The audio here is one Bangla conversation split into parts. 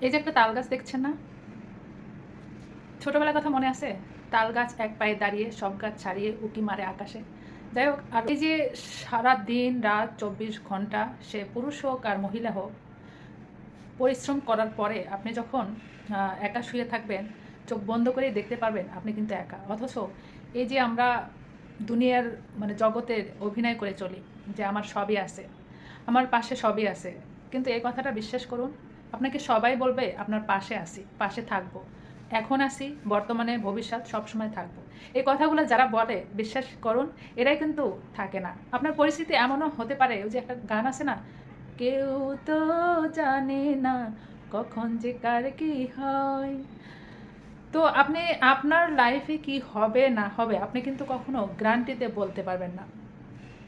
এই যে একটা তাল গাছ দেখছেন না? ছোটবেলার কথা মনে আছে? তাল গাছ এক পায়ে দাঁড়িয়ে সব গাছ ছাড়িয়ে উঁকি মারে আকাশে। যাই হোক, আর এই যে সারা দিন রাত ২৪ ঘন্টা সে পুরুষ হোক আর মহিলা হোক, পরিশ্রম করার পরে আপনি যখন একা শুয়ে থাকবেন, চোখ বন্ধ করেই দেখতে পারবেন আপনি কিন্তু একা। অথচ এই যে আমরা দুনিয়ার মানে জগতের অভিনয় করে চলি যে আমার সবই আছে, আমার পাশে সবই আছে। কিন্তু এই কথাটা বিশ্বাস করুন, আপনাকে সবাই বলবে আপনার পাশে আছি, পাশে থাকবো, এখন আছি, বর্তমানে, ভবিষ্যৎ সবসময় থাকবো। এই কথাগুলো যারা বলে বিশ্বাস করুন, এরাই কিন্তু থাকে না। আপনার পরিস্থিতি এমনও হতে পারে, ওই যে একটা গান আছে না, কেউ তো জানে না কখন যে কার কি হয়। তো আপনি আপনার লাইফে কি হবে না হবে আপনি কিন্তু কখনো গ্যারান্টিতে বলতে পারবেন না।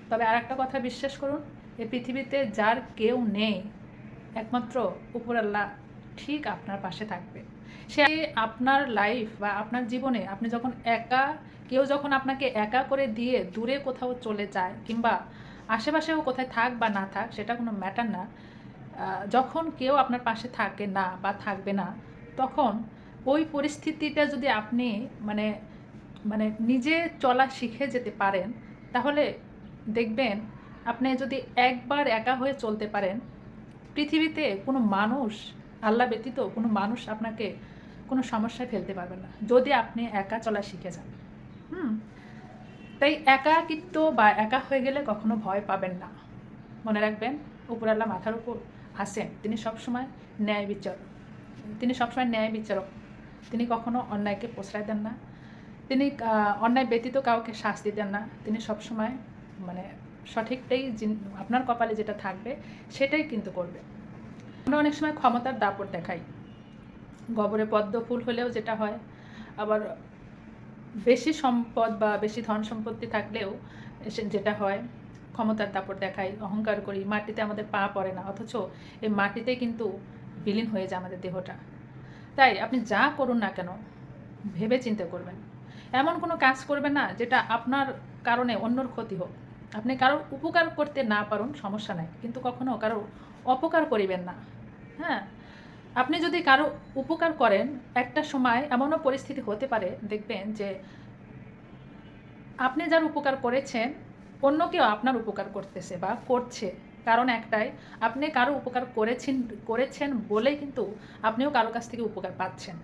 তবে আর একটা কথা বিশ্বাস করুন, এই পৃথিবীতে যার কেউ নেই, একমাত্র উপরাল্লাহ ঠিক আপনার পাশে থাকবে। সে আপনার লাইফ বা আপনার জীবনে আপনি যখন একা, কেউ যখন আপনাকে একা করে দিয়ে দূরে কোথাও চলে যায়, কিংবা আশেপাশেও কোথায় থাক বা না থাক সেটা কোনো ম্যাটার না, যখন কেউ আপনার পাশে থাকে না বা থাকবে না, তখন ওই পরিস্থিতিটা যদি আপনি মানে মানে নিজে চলা শিখে যেতে পারেন, তাহলে দেখবেন আপনি যদি একবার একা হয়ে চলতে পারেন, পৃথিবীতে কোনো মানুষ, আল্লাহ ব্যতীত কোনো মানুষ আপনাকে কোনো সমস্যায় ফেলতে পারবে না, যদি আপনি একা চলা শিখে যান। হুম। তাই একাকিত্ব বা একা হয়ে গেলে কখনো ভয় পাবেন না। মনে রাখবেন, উপরাল্লাহ মাথার উপর আছেন, তিনি সবসময় ন্যায় বিচারক। তিনি সবসময় ন্যায় বিচারক। তিনি কখনো অন্যায়কে প্রশ্রয় দেন না। তিনি অন্যায় ব্যতীত কাউকে শাস্তি দেন না। তিনি সবসময় মানে সঠিকটাই, আপনার কপালে যেটা থাকবে সেটাই কিন্তু করবে। আমরা অনেক সময় ক্ষমতার দাপট দেখাই, গবরে পদ্ম ফুল হলেও যেটা হয়, আবার বেশি সম্পদ বা বেশি ধন সম্পত্তি থাকলেও যেটা হয়, ক্ষমতার দাপট দেখাই, অহংকার করি, মাটিতে আমাদের পা পড়ে না, অথচ এই মাটিতে কিন্তু বিলীন হয়ে যায় আমাদের দেহটা। তাই আপনি যা করুন না কেন, ভেবে চিন্তে করবেন। এমন কোনো কাজ করবেন না যেটা আপনার কারণে অন্যর ক্ষতি হোক। আপনি কারোর উপকার করতে না পারুন, সমস্যা নাই, কিন্তু কখনো কারো অপকার করিবেন না। হ্যাঁ, আপনি যদি কারো উপকার করেন, একটা সময় এমনও পরিস্থিতি হতে পারে, দেখবেন যে আপনি যার উপকার করেছেন, অন্য কেউ আপনার উপকার করতেছে বা করছে। কারণ একটাই, আপনি কারো উপকার করেছেন বলেই কিন্তু আপনিও কারো কাছ থেকে উপকার পাচ্ছেন।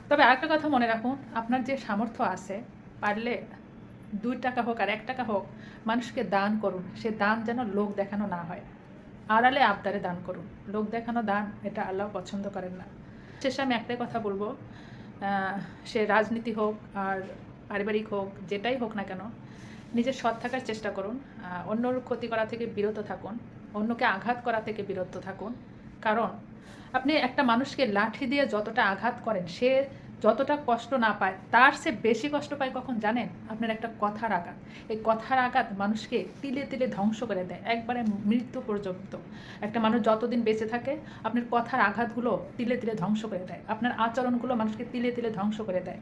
তবে আরেকটা কথা মনে রাখুন, আপনার যে সামর্থ্য আছে, পারলে ২ টাকা হোক আর ১ টাকা হোক মানুষকে দান করুন। সে দান যেন লোক দেখানো না হয়। আড়ালে আবদারে দান করুন। লোক দেখানো দান, এটা আল্লাহ পছন্দ করেন না। শেষে আমি একটাই কথা বলবো, সে রাজনীতি হোক আর পারিবারিক হোক, যেটাই হোক না কেন, নিজের সৎ থাকার চেষ্টা করুন। অন্যর ক্ষতি করা থেকে বিরত থাকুন, অন্যকে আঘাত করা থেকে বিরত থাকুন। কারণ আপনি একটা মানুষকে লাঠি দিয়ে যতটা আঘাত করেন, সে যতটা কষ্ট না পায়, তার সে বেশি কষ্ট পায় কখন জানেন? আপনার একটা কথার আঘাত। এই কথার আঘাত মানুষকে তিলে তিলে ধ্বংস করে দেয়, একবারে মৃত্যু পর্যন্ত। একটা মানুষ যতদিন বেঁচে থাকে, আপনার কথার আঘাতগুলো তিলে তিলে ধ্বংস করে দেয়, আপনার আচরণগুলো মানুষকে তিলে তিলে ধ্বংস করে দেয়।